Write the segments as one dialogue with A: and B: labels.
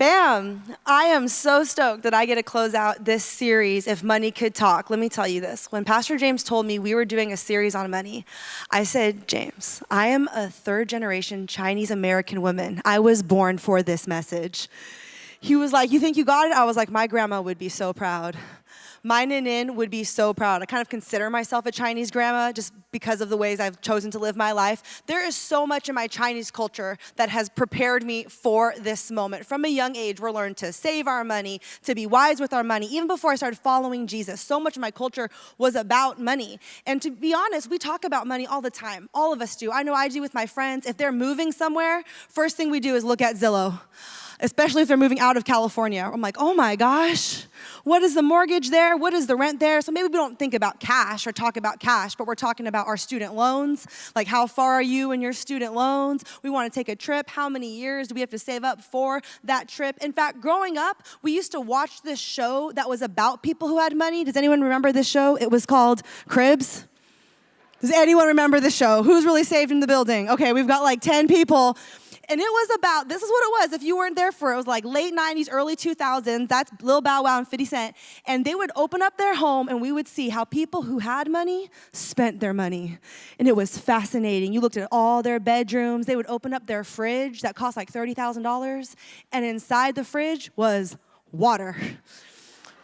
A: Fam, I am so stoked that I get to close out this series, If Money Could Talk. Let me tell you this. When Pastor James told me we were doing a series on money, I said, James, I am a third-generation Chinese-American woman. I was born for this message. He was like, you think you got it? I was like, my grandma would be so proud. My Nin would be so proud. I kind of consider myself a Chinese grandma just because of the ways I've chosen to live my life. There is so much in my Chinese culture that has prepared me for this moment. From a young age, we're learned to save our money, to be wise with our money. Even before I started following Jesus, so much of my culture was about money. And to be honest, we talk about money all the time. All of us do. I know I do with my friends. If they're moving somewhere, first thing we do is look at Zillow, especially if they're moving out of California. I'm like, oh my gosh, what is the mortgage there? What is the rent there? So maybe we don't think about cash or talk about cash, but we're talking about our student loans. Like, how far are you in your student loans? We want to take a trip. How many years do we have to save up for that trip? In fact, growing up, we used to watch this show that was about people who had money. Does anyone remember this show? It was called Cribs. Does anyone remember the show? Who's really saved in the building? Okay, we've got like 10 people. And it was about, this is what it was, if you weren't there for it, it was like late 90s, early 2000s, that's Lil Bow Wow and 50 Cent. And they would open up their home and we would see how people who had money spent their money. And it was fascinating. You looked at all their bedrooms. They would open up their fridge that cost like $30,000. And inside the fridge was water.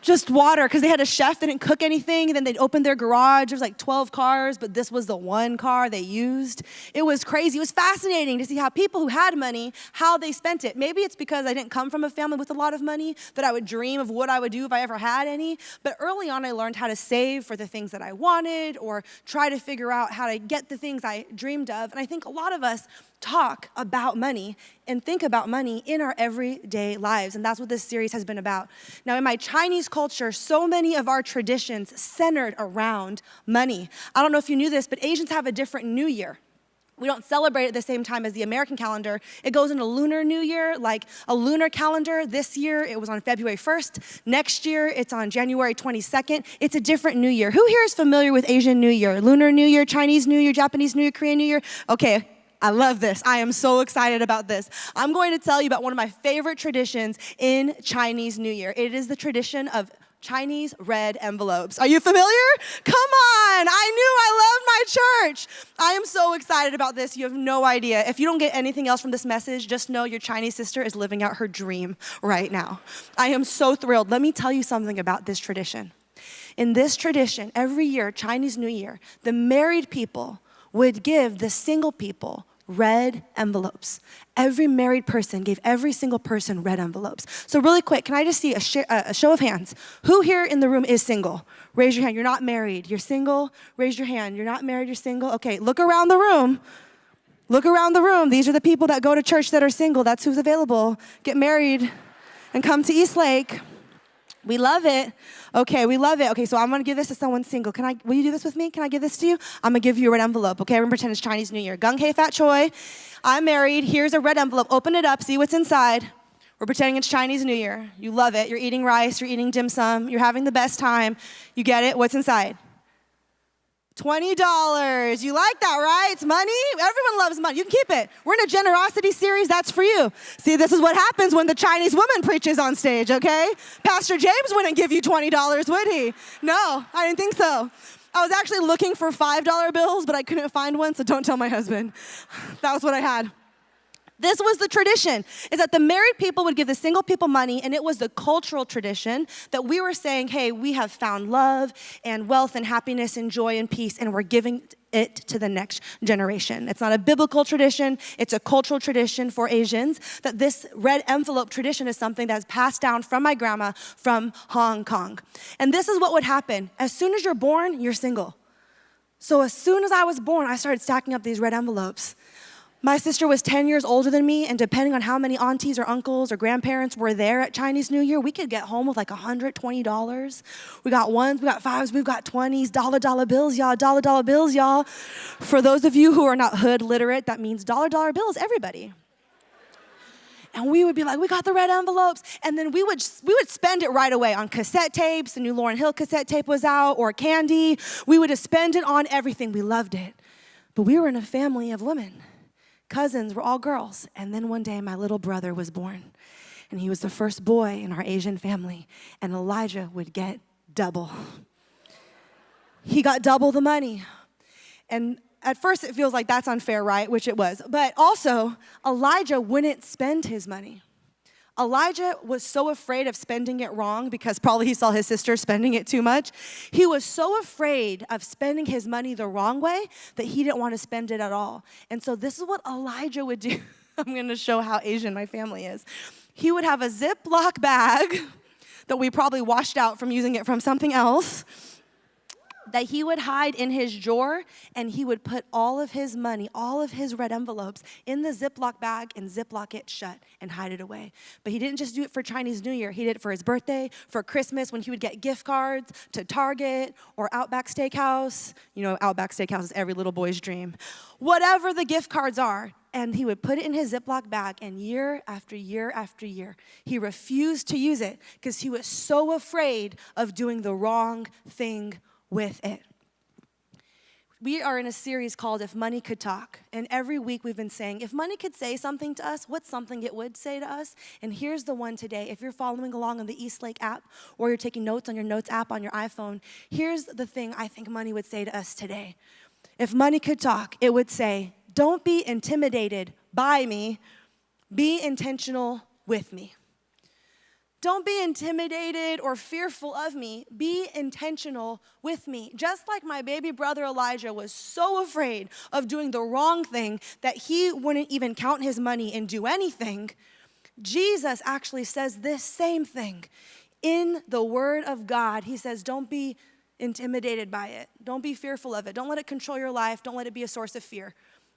A: Just water, because they had a chef that didn't cook anything, and then they'd open their garage. There was like 12 cars, but this was the one car they used. It was crazy. It was fascinating to see how people who had money, how they spent it. Maybe it's because I didn't come from a family with a lot of money that I would dream of what I would do if I ever had any. But early on, I learned how to save for the things that I wanted or try to figure out how to get the things I dreamed of. And I think a lot of us talk about money and think about money in our everyday lives. And that's what this series has been about. Now, in my Chinese culture, so many of our traditions centered around money. I don't know if you knew this, but Asians have a different New Year. We don't celebrate it at the same time as the American calendar. It goes into Lunar New Year, like a lunar calendar. This year, it was on February 1st. Next year, it's on January 22nd. It's a different New Year. Who here is familiar with Asian New Year? Lunar New Year, Chinese New Year, Japanese New Year, Korean New Year? Okay. I love this. I am so excited about this. I'm going to tell you about one of my favorite traditions in Chinese New Year. It is the tradition of Chinese red envelopes. Are you familiar? Come on. I knew I loved my church. I am so excited about this. You have no idea. If you don't get anything else from this message, just know your Chinese sister is living out her dream right now. I am so thrilled. Let me tell you something about this tradition. In this tradition, every year, Chinese New Year, the married people would give the single people red envelopes. Every married person gave every single person red envelopes. So really quick, can I just see a show of hands? Who here in the room is single? Raise your hand. You're not married. You're single. Raise your hand. You're not married. You're single. Okay, look around the room. Look around the room. These are the people that go to church that are single. That's who's available. Get married and come to Eastlake. We love it. Okay, we love it. Okay, so I'm gonna give this to someone single. Will you do this with me? Can I give this to you? I'm gonna give you a red envelope, okay? We're gonna pretend it's Chinese New Year. Gung Hei Fat Choi, I'm married. Here's a red envelope. Open it up, see what's inside. We're pretending it's Chinese New Year. You love it. You're eating rice, you're eating dim sum, you're having the best time. You get it? What's inside? $20. You like that, right? It's money. Everyone loves money. You can keep it. We're in a generosity series. That's for you. See, this is what happens when the Chinese woman preaches on stage, okay? Pastor James wouldn't give you $20, would he? No, I didn't think so. I was actually looking for $5 bills, but I couldn't find one, so don't tell my husband. That was what I had. This was the tradition, is that the married people would give the single people money, and it was the cultural tradition that we were saying, hey, we have found love and wealth and happiness and joy and peace, and we're giving it to the next generation. It's not a biblical tradition, it's a cultural tradition for Asians, that this red envelope tradition is something that's passed down from my grandma from Hong Kong. And this is what would happen. As soon as you're born, you're single. So as soon as I was born, I started stacking up these red envelopes. My sister was 10 years older than me, and depending on how many aunties or uncles or grandparents were there at Chinese New Year, we could get home with like $120. We got ones, we got fives, we've got 20s, dollar bills, y'all, dollar bills, y'all. For those of you who are not hood literate, that means dollar bills, everybody. And we would be like, we got the red envelopes. And then we would spend it right away on cassette tapes. The new Lauryn Hill cassette tape was out, or candy. We would just spend it on everything. We loved it. But we were in a family of women. Cousins were all girls. And then one day my little brother was born. and he was the first boy in our Asian family, and Elijah would get double. He got double the money. And at first it feels like that's unfair, right? Which it was. But also, Elijah wouldn't spend his money. Elijah was so afraid of spending it wrong because probably he saw his sister spending it too much. He was so afraid of spending his money the wrong way that he didn't want to spend it at all. And so this is what Elijah would do. I'm going to show how Asian my family is. He would have a Ziploc bag that we probably washed out from using it from something else that he would hide in his drawer, and he would put all of his money, all of his red envelopes in the Ziploc bag and Ziploc it shut and hide it away. But he didn't just do it for Chinese New Year. He did it for his birthday, for Christmas, when he would get gift cards to Target or Outback Steakhouse. You know, Outback Steakhouse is every little boy's dream. Whatever the gift cards are, and he would put it in his Ziploc bag, and year after year after year, he refused to use it because he was so afraid of doing the wrong thing with it. We are in a series called If Money Could Talk, and every week we've been saying, if money could say something to us, what's something it would say to us? And here's the one today. If you're following along on the Eastlake app, or you're taking notes on your notes app on your iPhone, here's the thing I think money would say to us today. If money could talk, it would say, don't be intimidated by me, be intentional with me. Don't be intimidated or fearful of me. Be intentional with me. Just like my baby brother Elijah was so afraid of doing the wrong thing that he wouldn't even count his money and do anything, Jesus actually says this same thing. In the Word of God, he says, don't be intimidated by it. Don't be fearful of it. Don't let it control your life. Don't let it be a source of fear.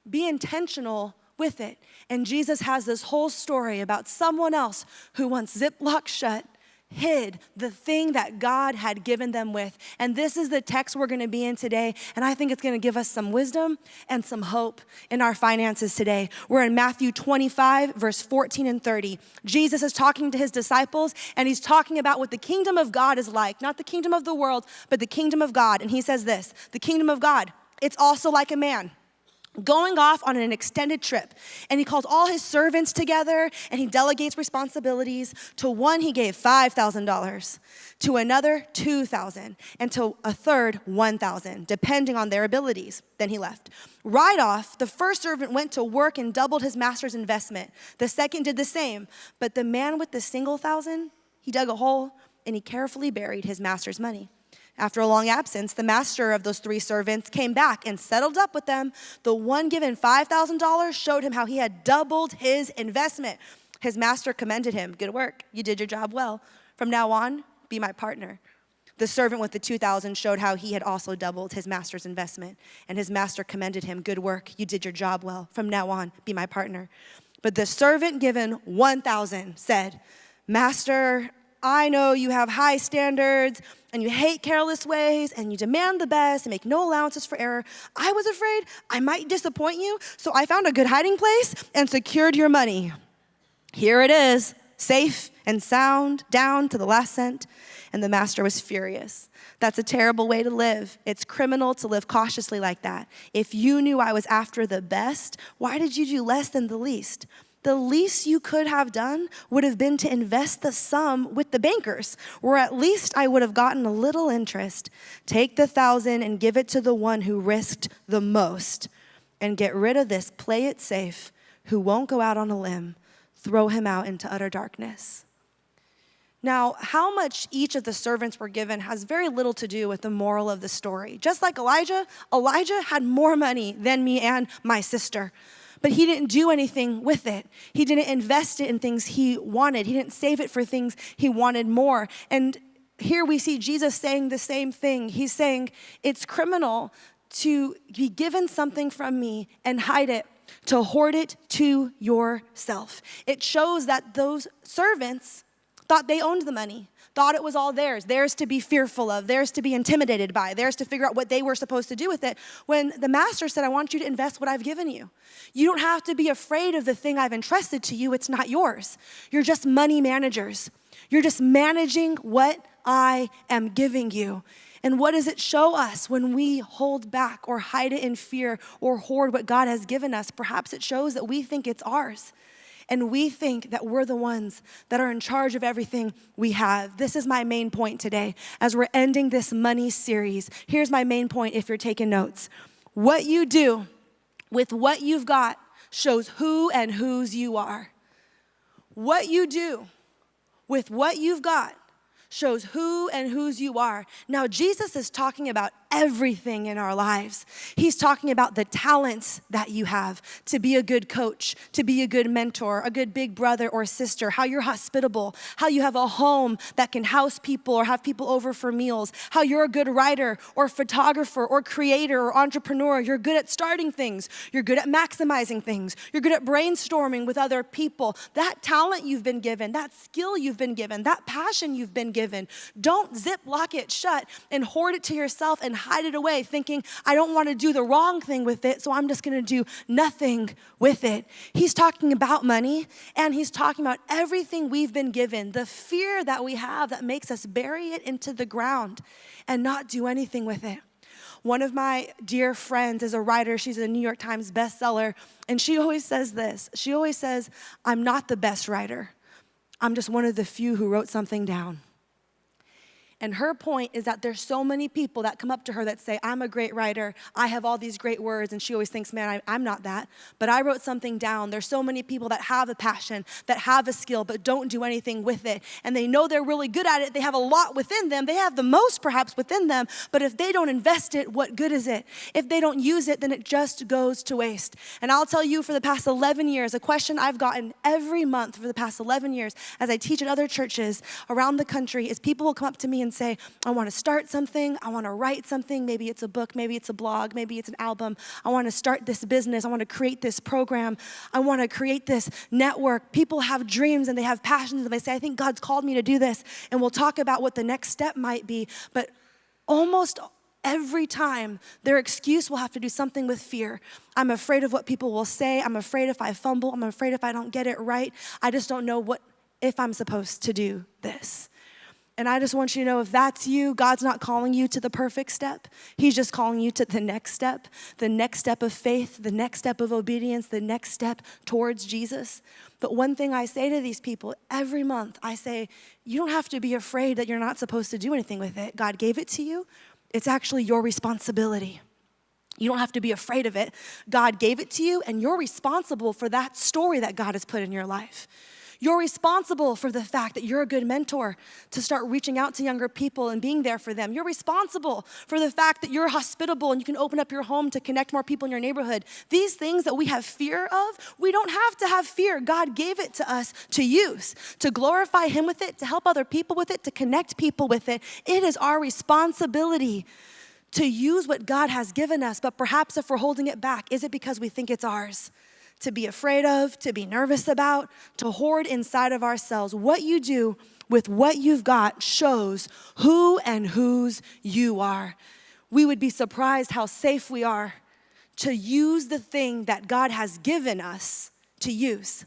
A: Be intentional with it. And Jesus has this whole story about someone else who once Ziploc shut, hid the thing that God had given them with. And this is the text we're going to be in today. And I think it's going to give us some wisdom and some hope in our finances today. We're in Matthew 25, verse 14 and 30. Jesus is talking to his disciples, and he's talking about what the kingdom of God is like. Not the kingdom of the world, but the kingdom of God. And he says this, the kingdom of God, it's also like a man going off on an extended trip. And he calls all his servants together, and he delegates responsibilities. To one, he gave $5,000, to another, $2,000, and to a third, $1,000, depending on their abilities. Then he left. Right off, the first servant went to work and doubled his master's investment. The second did the same. But the man with the single $1,000, he dug a hole, and he carefully buried his master's money. After a long absence, the master of those three servants came back and settled up with them. The one given $5,000 showed him how he had doubled his investment. His master commended him. Good work. You did your job well. From now on, be my partner. The servant with the $2,000 showed how he had also doubled his master's investment. And his master commended him. Good work. You did your job well. From now on, be my partner. But the servant given $1,000 said, Master, I know you have high standards, and you hate careless ways, and you demand the best and make no allowances for error. I was afraid I might disappoint you, so I found a good hiding place and secured your money. Here it is, safe and sound, down to the last cent. And the master was furious. That's a terrible way to live. It's criminal to live cautiously like that. If you knew I was after the best, why did you do less than the least? The least you could have done would have been to invest the sum with the bankers, or at least I would have gotten a little interest. Take the $1,000 and give it to the one who risked the most, and get rid of this play it safe who won't go out on a limb. Throw him out into utter darkness. Now, how much each of the servants were given has very little to do with the moral of the story. Just like Elijah had more money than me and my sister. But he didn't do anything with it. He didn't invest it in things he wanted. He didn't save it for things he wanted more. And here we see Jesus saying the same thing. He's saying it's criminal to be given something from me and hide it, to hoard it to yourself. It shows that those servants thought they owned the money, thought it was all theirs to be fearful of, theirs to be intimidated by, theirs to figure out what they were supposed to do with it, when the master said, I want you to invest what I've given you. You don't have to be afraid of the thing I've entrusted to you. It's not yours. You're just money managers. You're just managing what I am giving you. And what does it show us when we hold back or hide it in fear or hoard what God has given us? Perhaps it shows that we think it's ours. And we think that we're the ones that are in charge of everything we have. This is my main point today. As we're ending this money series, here's my main point if you're taking notes. What you do with what you've got shows who and whose you are. What you do with what you've got shows who and whose you are. Now, Jesus is talking about everything in our lives. He's talking about the talents that you have to be a good coach, to be a good mentor, a good big brother or sister, how you're hospitable, how you have a home that can house people or have people over for meals, how you're a good writer or photographer or creator or entrepreneur. You're good at starting things. You're good at maximizing things. You're good at brainstorming with other people. That talent you've been given, that skill you've been given, that passion you've been given, don't ziplock it shut and hoard it to yourself and hide it away thinking, I don't want to do the wrong thing with it, so I'm just going to do nothing with it. He's talking about money, and he's talking about everything we've been given, the fear that we have that makes us bury it into the ground and not do anything with it. One of my dear friends is a writer. She's a New York Times bestseller, and she always says this. She always says, I'm not the best writer. I'm just one of the few who wrote something down. And her point is that there's so many people that come up to her that say, I'm a great writer, I have all these great words, and she always thinks, man, I'm not that, but I wrote something down. There's so many people that have a passion, that have a skill, but don't do anything with it, and they know they're really good at it. They have a lot within them. They have the most perhaps within them, but if they don't invest it, what good is it? If they don't use it, then it just goes to waste. And I'll tell you, for the past 11 years, a question I've gotten every month for the past 11 years as I teach at other churches around the country is people will come up to me and say, I want to start something, I want to write something, maybe it's a book, maybe it's a blog, maybe it's an album, I want to start this business, I want to create this program, I want to create this network. People have dreams and they have passions and they say, I think God's called me to do this, and we'll talk about what the next step might be, but almost every time, their excuse will have to do something with fear. I'm afraid of what people will say, I'm afraid if I fumble, I'm afraid if I don't get it right, I just don't know if I'm supposed to do this. And I just want you to know, if that's you, God's not calling you to the perfect step. He's just calling you to the next step of faith, the next step of obedience, the next step towards Jesus. But one thing I say to these people every month, I say, you don't have to be afraid that you're not supposed to do anything with it. God gave it to you. It's actually your responsibility. You don't have to be afraid of it. God gave it to you, and you're responsible for that story that God has put in your life. You're responsible for the fact that you're a good mentor to start reaching out to younger people and being there for them. You're responsible for the fact that you're hospitable and you can open up your home to connect more people in your neighborhood. These things that we have fear of, we don't have to have fear. God gave it to us to use, to glorify Him with it, to help other people with it, to connect people with it. It is our responsibility to use what God has given us, but perhaps if we're holding it back, is it because we think it's ours? To be afraid of, to be nervous about, to hoard inside of ourselves. What you do with what you've got shows who and whose you are. We would be surprised how safe we are to use the thing that God has given us to use.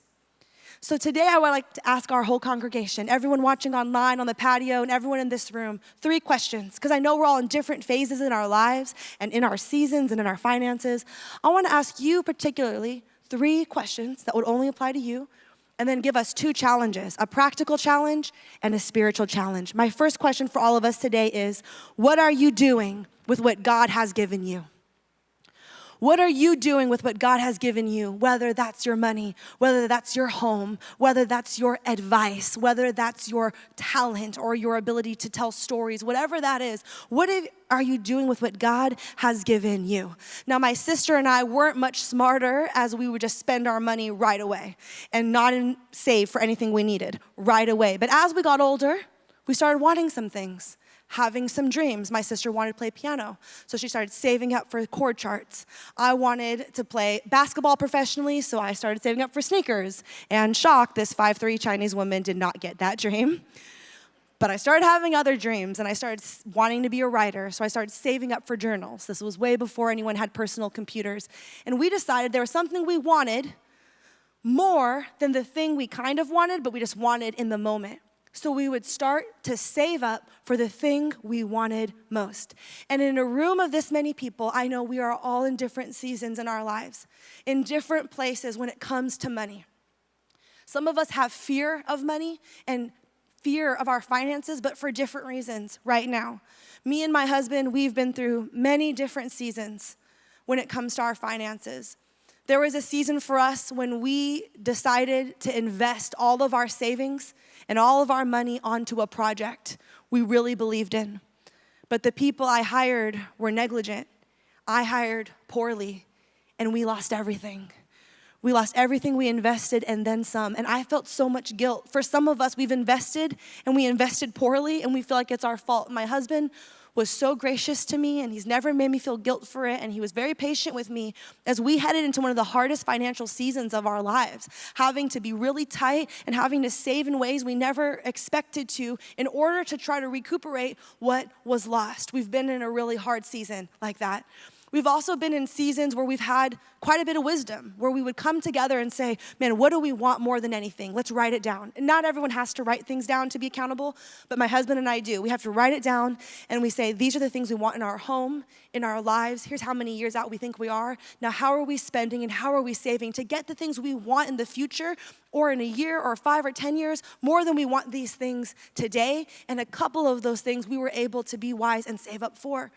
A: So today I would like to ask our whole congregation, everyone watching online on the patio and everyone in this room, 3 questions, because I know we're all in different phases in our lives and in our seasons and in our finances. I want to ask you particularly 3 questions that would only apply to you, and then give us 2 challenges, a practical challenge and a spiritual challenge. My first question for all of us today is, what are you doing with what God has given you? What are you doing with what God has given you? Whether that's your money, whether that's your home, whether that's your advice, whether that's your talent or your ability to tell stories, whatever that is, what are you doing with what God has given you? Now, my sister and I weren't much smarter, as we would just spend our money right away and not save for anything we needed right away. But as we got older, we started wanting some things, having some dreams. My sister wanted to play piano, so she started saving up for chord charts. I wanted to play basketball professionally, so I started saving up for sneakers. And shock, this 5'3" Chinese woman did not get that dream. But I started having other dreams, and I started wanting to be a writer, so I started saving up for journals. This was way before anyone had personal computers. And we decided there was something we wanted more than the thing we kind of wanted, but we just wanted in the moment. So we would start to save up for the thing we wanted most. And in a room of this many people, I know we are all in different seasons in our lives, in different places when it comes to money. Some of us have fear of money and fear of our finances, but for different reasons right now. Me and my husband, we've been through many different seasons when it comes to our finances. There was a season for us when we decided to invest all of our savings and all of our money onto a project we really believed in. But the people I hired were negligent. I hired poorly, and we lost everything. We lost everything we invested and then some. And I felt so much guilt. For some of us, we've invested and we invested poorly and we feel like it's our fault. My husband was so gracious to me and he's never made me feel guilt for it. And he was very patient with me as we headed into one of the hardest financial seasons of our lives, having to be really tight and having to save in ways we never expected to in order to try to recuperate what was lost. We've been in a really hard season like that. We've also been in seasons where we've had quite a bit of wisdom, where we would come together and say, man, what do we want more than anything? Let's write it down. And not everyone has to write things down to be accountable, but my husband and I do. We have to write it down and we say, these are the things we want in our home, in our lives. Here's how many years out we think we are. Now, how are we spending and how are we saving to get the things we want in the future or in a year or 5 or 10 years, more than we want these things today? And a couple of those things we were able to be wise and save up for.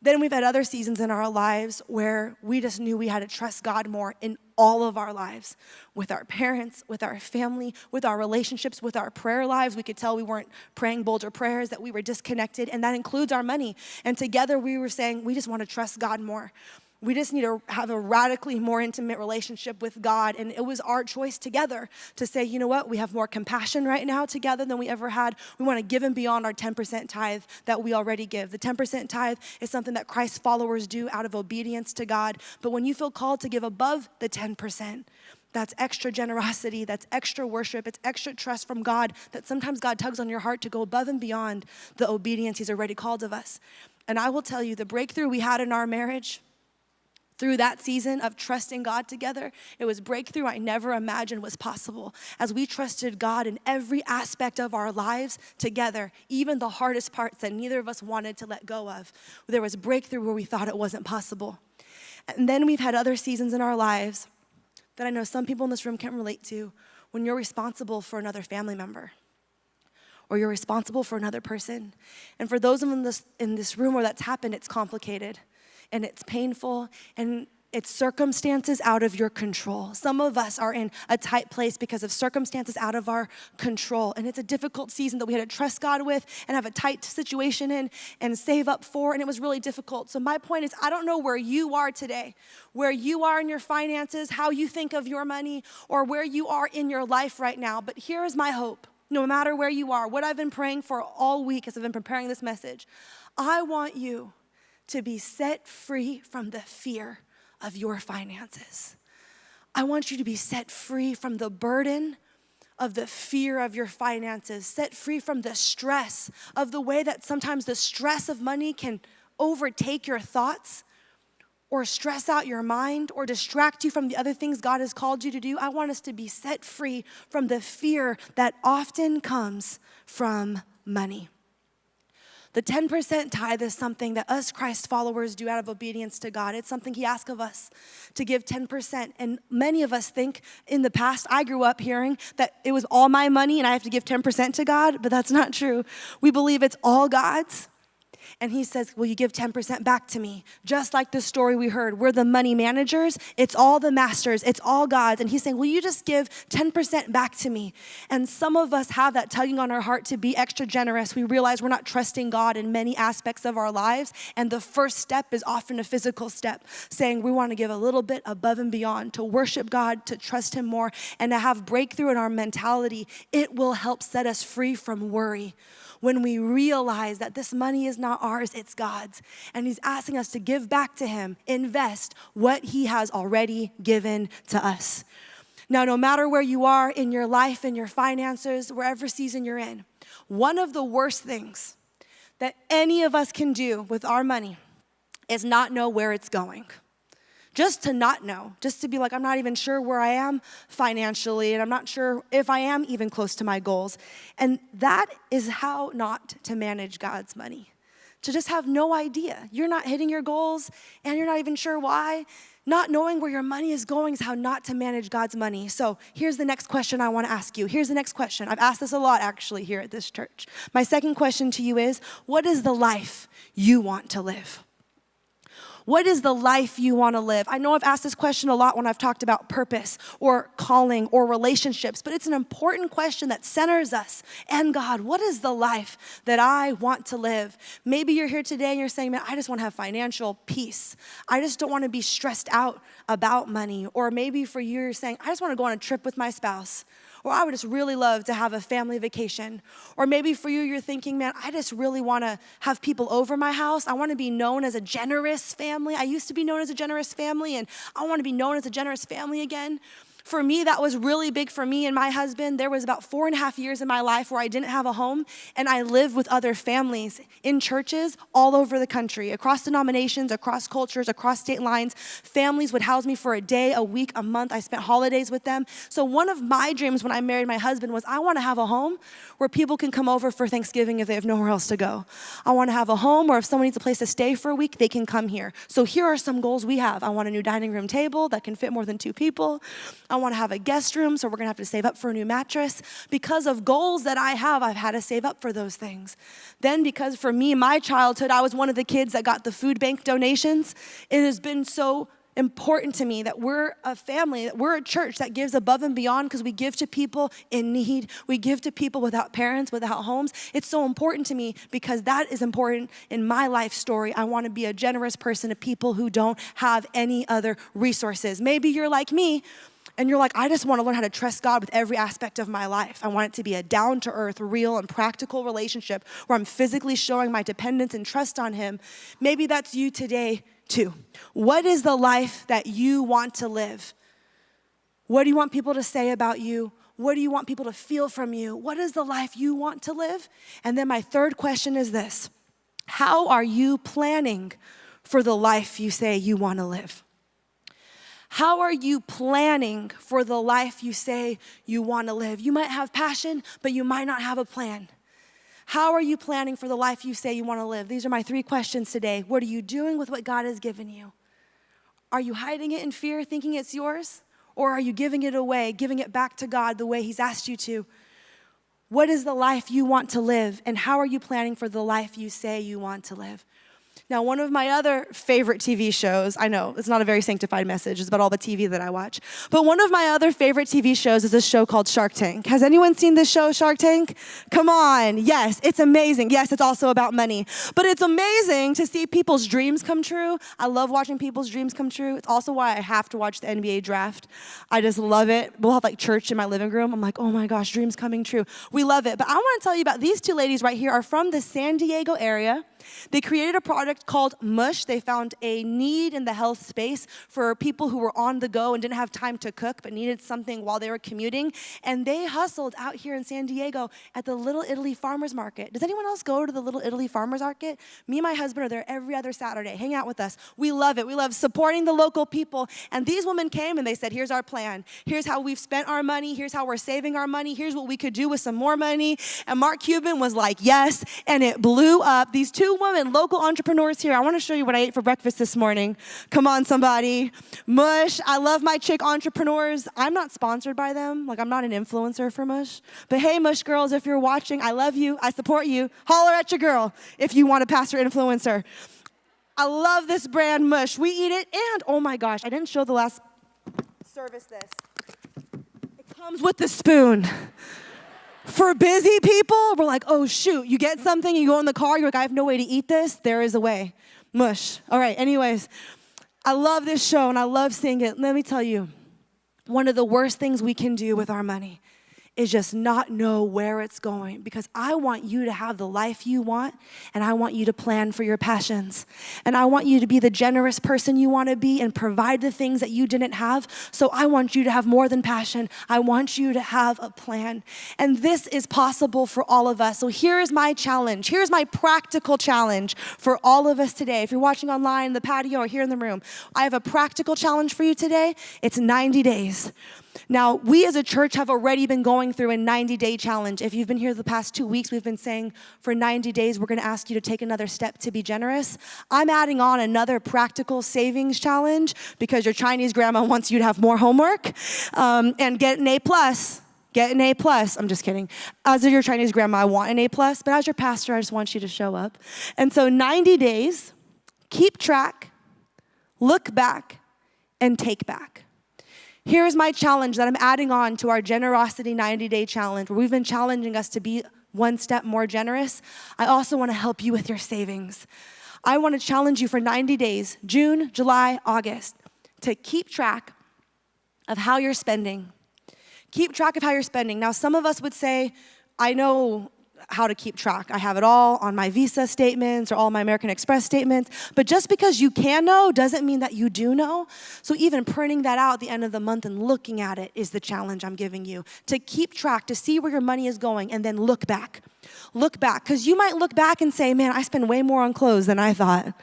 A: Then we've had other seasons in our lives where we just knew we had to trust God more in all of our lives, with our parents, with our family, with our relationships, with our prayer lives. We could tell we weren't praying bolder prayers, that we were disconnected, and that includes our money. And together we were saying, we just want to trust God more. We just need to have a radically more intimate relationship with God. And it was our choice together to say, you know what, we have more compassion right now together than we ever had. We want to give and beyond our 10% tithe that we already give. The 10% tithe is something that Christ's followers do out of obedience to God. But when you feel called to give above the 10%, that's extra generosity, that's extra worship, it's extra trust from God, that sometimes God tugs on your heart to go above and beyond the obedience He's already called of us. And I will tell you, the breakthrough we had in our marriage, through that season of trusting God together, it was breakthrough I never imagined was possible. As we trusted God in every aspect of our lives together, even the hardest parts that neither of us wanted to let go of, there was breakthrough where we thought it wasn't possible. And then we've had other seasons in our lives that I know some people in this room can relate to, when you're responsible for another family member, or you're responsible for another person. And for those in this room where that's happened, it's complicated. And it's painful, and it's circumstances out of your control. Some of us are in a tight place because of circumstances out of our control. And it's a difficult season that we had to trust God with and have a tight situation in and save up for, and it was really difficult. So my point is, I don't know where you are today, where you are in your finances, how you think of your money, or where you are in your life right now. But here is my hope. No matter where you are, what I've been praying for all week as I've been preparing this message, I want you to be set free from the fear of your finances. I want you to be set free from the burden of the fear of your finances, set free from the stress of the way that sometimes the stress of money can overtake your thoughts or stress out your mind or distract you from the other things God has called you to do. I want us to be set free from the fear that often comes from money. The 10% tithe is something that us Christ followers do out of obedience to God. It's something He asks of us to give 10%. And many of us think in the past, I grew up hearing that it was all my money and I have to give 10% to God, but that's not true. We believe it's all God's. And He says, will you give 10% back to me? Just like the story we heard, we're the money managers. It's all the masters. It's all God's. And He's saying, will you just give 10% back to me? And some of us have that tugging on our heart to be extra generous. We realize we're not trusting God in many aspects of our lives. And the first step is often a physical step, saying we want to give a little bit above and beyond to worship God, to trust Him more, and to have breakthrough in our mentality. It will help set us free from worry. When we realize that this money is not ours, it's God's. And He's asking us to give back to Him, invest what He has already given to us. Now, no matter where you are in your life, in your finances, wherever season you're in, one of the worst things that any of us can do with our money is not know where it's going. Just to not know, just to be like, I'm not even sure where I am financially, and I'm not sure if I am even close to my goals. And that is how not to manage God's money. To just have no idea. You're not hitting your goals, and you're not even sure why. Not knowing where your money is going is how not to manage God's money. So here's the next question I want to ask you. Here's the next question. I've asked this a lot actually here at this church. My second question to you is, what is the life you want to live? What is the life you want to live? I know I've asked this question a lot when I've talked about purpose or calling or relationships, but it's an important question that centers us and God. What is the life that I want to live? Maybe you're here today and you're saying, man, I just want to have financial peace. I just don't want to be stressed out about money. Or maybe for you, you're saying, I just want to go on a trip with my spouse. Or I would just really love to have a family vacation. Or maybe for you, you're thinking, man, I just really want to have people over my house. I want to be known as a generous family. I used to be known as a generous family, and I want to be known as a generous family again. For me, that was really big for me and my husband. There was about 4.5 years in my life where I didn't have a home, and I lived with other families in churches all over the country, across denominations, across cultures, across state lines. Families would house me for a day, a week, a month. I spent holidays with them. So one of my dreams when I married my husband was I want to have a home where people can come over for Thanksgiving if they have nowhere else to go. I want to have a home where if someone needs a place to stay for a week, they can come here. So here are some goals we have. I want a new dining room table that can fit more than 2 people. I want to have a guest room, so we're going to have to save up for a new mattress. Because of goals that I have, I've had to save up for those things. Then because for me, my childhood, I was one of the kids that got the food bank donations. It has been so important to me that we're a family, that we're a church that gives above and beyond because we give to people in need. We give to people without parents, without homes. It's so important to me because that is important in my life story. I want to be a generous person to people who don't have any other resources. Maybe you're like me, and you're like, I just want to learn how to trust God with every aspect of my life. I want it to be a down-to-earth, real, and practical relationship where I'm physically showing my dependence and trust on Him. Maybe that's you today, too. What is the life that you want to live? What do you want people to say about you? What do you want people to feel from you? What is the life you want to live? And then my third question is this: how are you planning for the life you say you want to live? How are you planning for the life you say you want to live? You might have passion, but you might not have a plan. How are you planning for the life you say you want to live? These are my 3 questions today. What are you doing with what God has given you? Are you hiding it in fear, thinking it's yours? Or are you giving it away, giving it back to God the way He's asked you to? What is the life you want to live? And how are you planning for the life you say you want to live? Now, one of my other favorite TV shows, I know, it's not a very sanctified message, it's about all the TV that I watch, but one of my other favorite TV shows is a show called Shark Tank. Has anyone seen this show, Shark Tank? Come on, yes, it's amazing. Yes, it's also about money, but it's amazing to see people's dreams come true. I love watching people's dreams come true. It's also why I have to watch the NBA draft. I just love it. We'll have like church in my living room. I'm like, oh my gosh, dreams coming true. We love it. But I want to tell you about these 2 ladies right here are from the San Diego area. They created a product called Mush. They found a need in the health space for people who were on the go and didn't have time to cook but needed something while they were commuting. And they hustled out here in San Diego at the Little Italy Farmers Market. Does anyone else go to the Little Italy Farmers Market? Me and my husband are there every other Saturday. Hang out with us. We love it. We love supporting the local people. And these women came and they said, here's our plan. Here's how we've spent our money. Here's how we're saving our money. Here's what we could do with some more money. And Mark Cuban was like, yes. And it blew up. These 2 women, local entrepreneurs here. I want to show you what I ate for breakfast this morning. Come on, somebody. Mush. I love my chick entrepreneurs. I'm not sponsored by them. Like, I'm not an influencer for Mush. But hey, Mush girls, if you're watching, I love you. I support you. Holler at your girl if you want a pastor influencer. I love this brand, Mush. We eat it. And, oh my gosh, I didn't show the last service this. It comes with the spoon. For busy people, we're like, oh, shoot. You get something, you go in the car, you're like, I have no way to eat this. There is a way. Mush. All right, anyways, I love this show, and I love seeing it. Let me tell you, one of the worst things we can do with our money is just not know where it's going, because I want you to have the life you want, and I want you to plan for your passions, and I want you to be the generous person you want to be and provide the things that you didn't have. So I want you to have more than passion. I want you to have a plan, and this is possible for all of us. So here is my challenge. Here's my practical challenge for all of us today. If you're watching online, the patio, or here in the room, I have a practical challenge for you today. It's 90 days. Now, we as a church have already been going through a 90-day challenge. If you've been here the past 2 weeks, we've been saying for 90 days, we're gonna ask you to take another step to be generous. I'm adding on another practical savings challenge because your Chinese grandma wants you to have more homework and get an A+. Get an A+. I'm just kidding. As your Chinese grandma, I want an A+, but as your pastor, I just want you to show up. And so 90 days, keep track, look back, and take back. Here's my challenge that I'm adding on to our Generosity 90-day challenge, where we've been challenging us to be one step more generous. I also want to help you with your savings. I want to challenge you for 90 days, June, July, August, to keep track of how you're spending. Keep track of how you're spending. Now, some of us would say, I know how to keep track. I have it all on my Visa statements or all my American Express statements. But just because you can know doesn't mean that you do know. So even printing that out at the end of the month and looking at it is the challenge I'm giving you. To keep track, to see where your money is going, and then look back. Look back, because you might look back and say, man, I spend way more on clothes than I thought.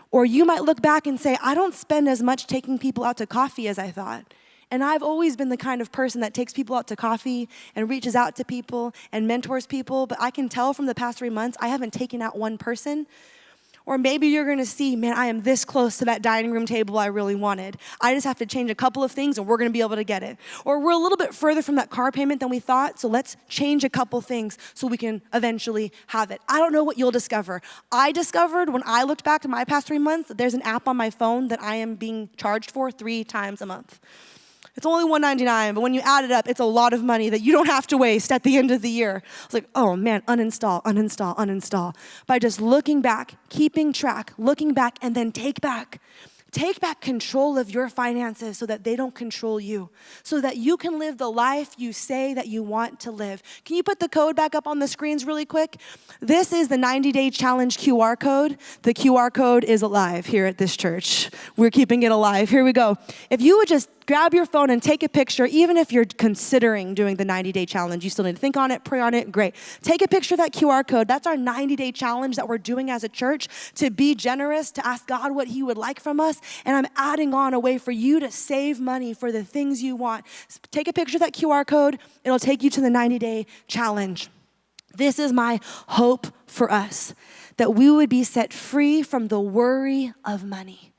A: Or you might look back and say, I don't spend as much taking people out to coffee as I thought. And I've always been the kind of person that takes people out to coffee and reaches out to people and mentors people, but I can tell from the past 3 months, I haven't taken out one person. Or maybe you're gonna see, man, I am this close to that dining room table I really wanted. I just have to change a couple of things and we're gonna be able to get it. Or we're a little bit further from that car payment than we thought, so let's change a couple things so we can eventually have it. I don't know what you'll discover. I discovered when I looked back to my past 3 months that there's an app on my phone that I am being charged for 3 times a month. It's only $1.99, but when you add it up, it's a lot of money that you don't have to waste at the end of the year. It's like, oh man, uninstall, uninstall, uninstall. By just looking back, keeping track, looking back, and then take back. Take back control of your finances so that they don't control you, so that you can live the life you say that you want to live. Can you put the code back up on the screens really quick? This is the 90-day challenge QR code. The QR code is alive here at this church. We're keeping it alive. Here we go. If you would just grab your phone and take a picture, even if you're considering doing the 90-day challenge, you still need to think on it, pray on it, great. Take a picture of that QR code. That's our 90-day challenge that we're doing as a church, to be generous, to ask God what he would like from us. And I'm adding on a way for you to save money for the things you want. Take a picture of that QR code. It'll take you to the 90-day challenge. This is my hope for us, that we would be set free from the worry of money.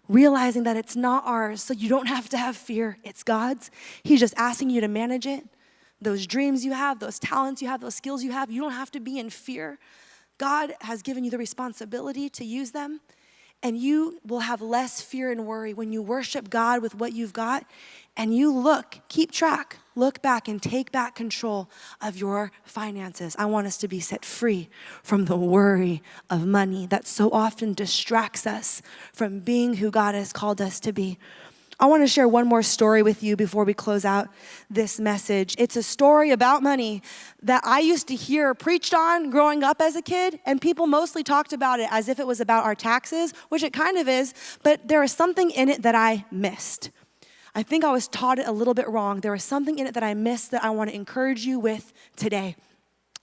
A: Realizing that it's not ours, so you don't have to have fear. It's God's. He's just asking you to manage it. Those dreams you have, those talents you have, those skills you have, you don't have to be in fear. God has given you the responsibility to use them, and you will have less fear and worry when you worship God with what you've got, and you keep track, look back and take back control of your finances. I want us to be set free from the worry of money that so often distracts us from being who God has called us to be. I want to share one more story with you before we close out this message. It's a story about money that I used to hear preached on growing up as a kid, and people mostly talked about it as if it was about our taxes, which it kind of is, but there is something in it that I missed. I think I was taught it a little bit wrong. There was something in it that I missed that I want to encourage you with today.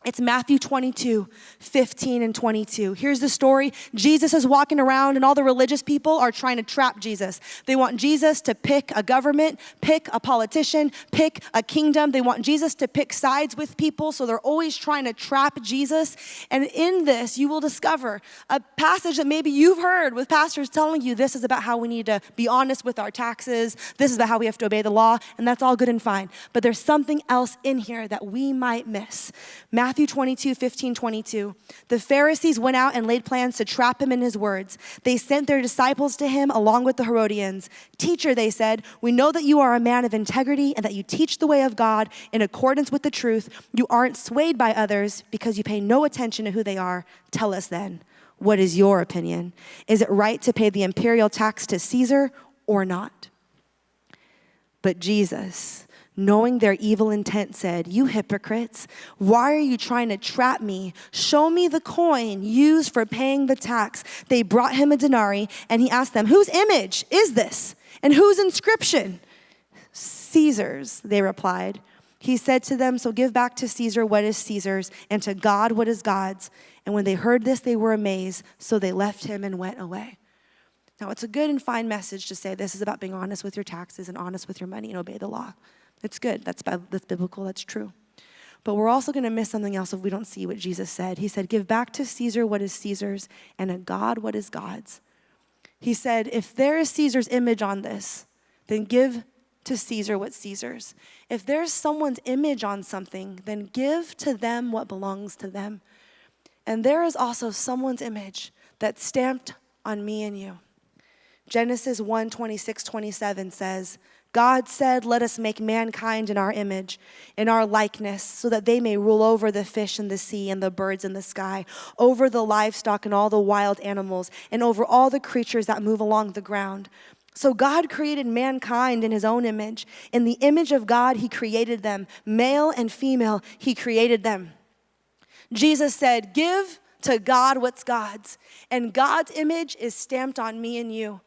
A: It's Matthew 22, 15 and 22. Here's the story. Jesus is walking around and all the religious people are trying to trap Jesus. They want Jesus to pick a government, pick a politician, pick a kingdom. They want Jesus to pick sides with people, so they're always trying to trap Jesus. And in this, you will discover a passage that maybe you've heard with pastors telling you this is about how we need to be honest with our taxes. This is about how we have to obey the law, and that's all good and fine. But there's something else in here that we might miss. Matthew 22, 15, 22. The Pharisees went out and laid plans to trap him in his words. They sent their disciples to him along with the Herodians. Teacher, they said, we know that you are a man of integrity and that you teach the way of God in accordance with the truth. You aren't swayed by others because you pay no attention to who they are. Tell us then, what is your opinion? Is it right to pay the imperial tax to Caesar or not? But Jesus, knowing their evil intent, said, you hypocrites, why are you trying to trap me? Show me the coin used for paying the tax. They brought him a denarii, and he asked them, whose image is this? And whose inscription? Caesar's, they replied. He said to them, so give back to Caesar what is Caesar's, and to God what is God's. And when they heard this, they were amazed, so they left him and went away. Now, it's a good and fine message to say this is about being honest with your taxes and honest with your money and obey the law. It's good. That's biblical. That's true. But we're also going to miss something else if we don't see what Jesus said. He said, give back to Caesar what is Caesar's and to God what is God's. He said, if there is Caesar's image on this, then give to Caesar what's Caesar's. If there's someone's image on something, then give to them what belongs to them. And there is also someone's image that's stamped on me and you. Genesis 1:26-27 says, God said, let us make mankind in our image, in our likeness, so that they may rule over the fish in the sea and the birds in the sky, over the livestock and all the wild animals, and over all the creatures that move along the ground. So God created mankind in his own image. In the image of God, he created them. Male and female, he created them. Jesus said, give to God what's God's. And God's image is stamped on me and you.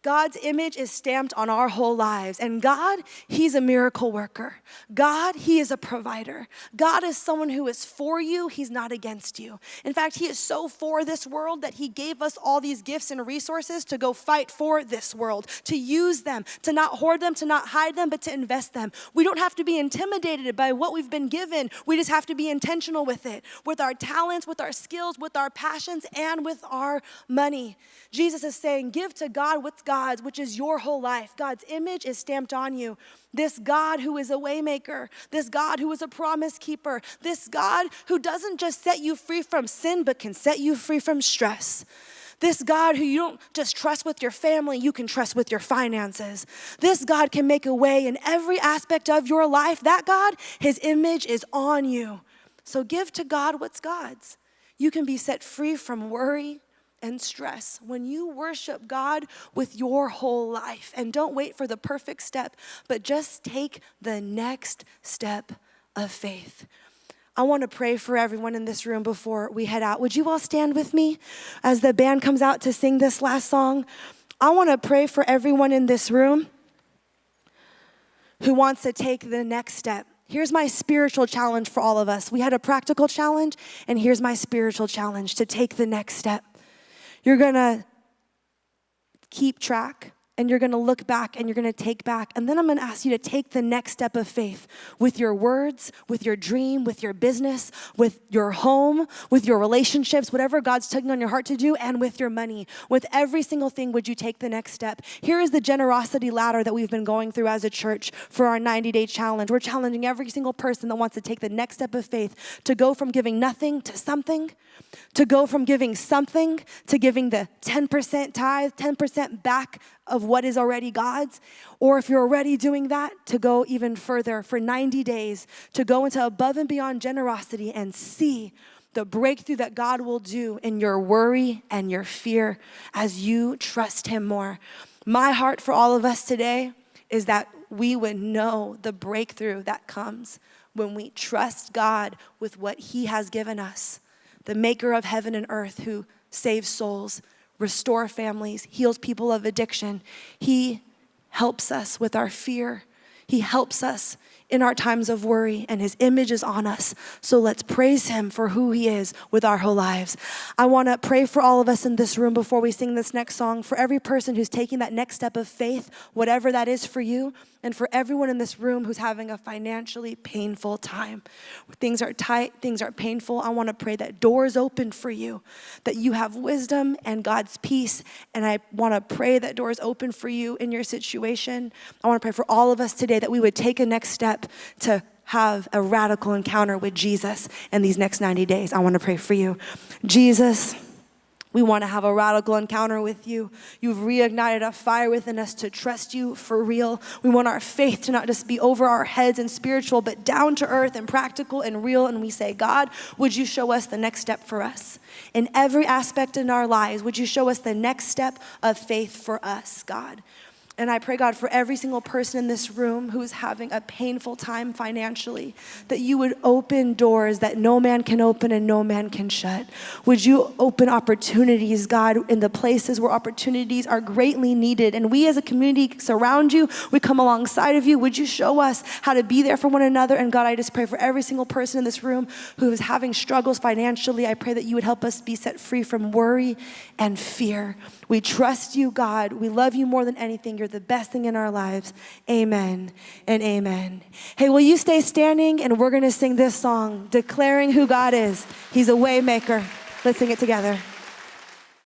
A: God's image is stamped on our whole lives. And God, he's a miracle worker. God, he is a provider. God is someone who is for you. He's not against you. In fact, he is so for this world that he gave us all these gifts and resources to go fight for this world, to use them, to not hoard them, to not hide them, but to invest them. We don't have to be intimidated by what we've been given. We just have to be intentional with it, with our talents, with our skills, with our passions, and with our money. Jesus is saying, give to God what's God's, which is your whole life. God's image is stamped on you. This God who is a waymaker, this God who is a promise keeper, this God who doesn't just set you free from sin, but can set you free from stress. This God who you don't just trust with your family, you can trust with your finances. This God can make a way in every aspect of your life. That God, his image is on you. So give to God what's God's. You can be set free from worry and stress when you worship God with your whole life. And don't wait for the perfect step, but just take the next step of faith. I want to pray for everyone in this room before we head out. Would you all stand with me as the band comes out to sing this last song? I want to pray for everyone in this room who wants to take the next step. Here's my spiritual challenge for all of us. We had a practical challenge, and here's my spiritual challenge to take the next step. You're going to keep track, and you're going to look back, and you're going to take back. And then I'm going to ask you to take the next step of faith with your words, with your dream, with your business, with your home, with your relationships, whatever God's tugging on your heart to do, and with your money. With every single thing, would you take the next step? Here is the generosity ladder that we've been going through as a church for our 90-day challenge. We're challenging every single person that wants to take the next step of faith to go from giving nothing to something, to go from giving something to giving the 10% tithe, 10% back of what is already God's. Or if you're already doing that, to go even further for 90 days, to go into above and beyond generosity and see the breakthrough that God will do in your worry and your fear as you trust him more. My heart for all of us today is that we would know the breakthrough that comes when we trust God with what he has given us. The maker of heaven and earth, who saves souls, restores families, heals people of addiction. He helps us with our fear. He helps us in our times of worry, and his image is on us. So let's praise him for who he is with our whole lives. I want to pray for all of us in this room before we sing this next song, for every person who's taking that next step of faith, whatever that is for you, and for everyone in this room who's having a financially painful time. Things are tight, things are painful. I want to pray that doors open for you, that you have wisdom and God's peace. And I want to pray that doors open for you in your situation. I want to pray for all of us today that we would take a next step to have a radical encounter with Jesus in these next 90 days. I want to pray for you. Jesus, we want to have a radical encounter with you. You've reignited a fire within us to trust you for real. We want our faith to not just be over our heads and spiritual, but down to earth and practical and real. And we say, God, would you show us the next step for us? In every aspect in our lives, would you show us the next step of faith for us, God? And I pray, God, for every single person in this room who is having a painful time financially, that you would open doors that no man can open and no man can shut. Would you open opportunities, God, in the places where opportunities are greatly needed? And we as a community surround you. We come alongside of you. Would you show us how to be there for one another? And God, I just pray for every single person in this room who is having struggles financially. I pray that you would help us be set free from worry and fear. We trust you, God. We love you more than anything. You're the best thing in our lives. Amen and amen. Hey, will you stay standing? And we're going to sing this song, declaring who God is. He's a way maker. Let's sing it together.